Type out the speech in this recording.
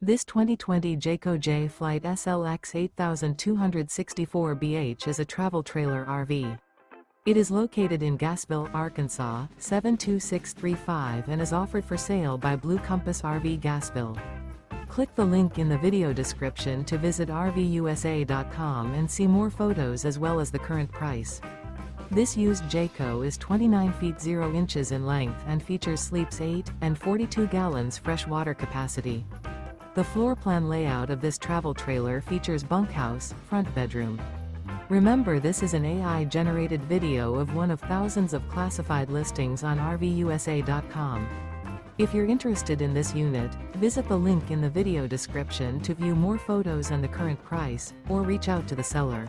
This 2020 Jayco Jay Flight SLX 8264 BH is a travel trailer RV. It is located in Gassville, Arkansas, 72635 and is offered for sale by Blue Compass RV Gassville. Click the link in the video description to visit RVUSA.com and see more photos as well as the current price. This used Jayco is 29 feet 0 inches in length and features sleeps 8 and 42 gallons fresh water capacity. The floor plan layout of this travel trailer features bunkhouse, front bedroom. Remember, this is an AI-generated video of one of thousands of classified listings on RVUSA.com. If you're interested in this unit, visit the link in the video description to view more photos and the current price, or reach out to the seller.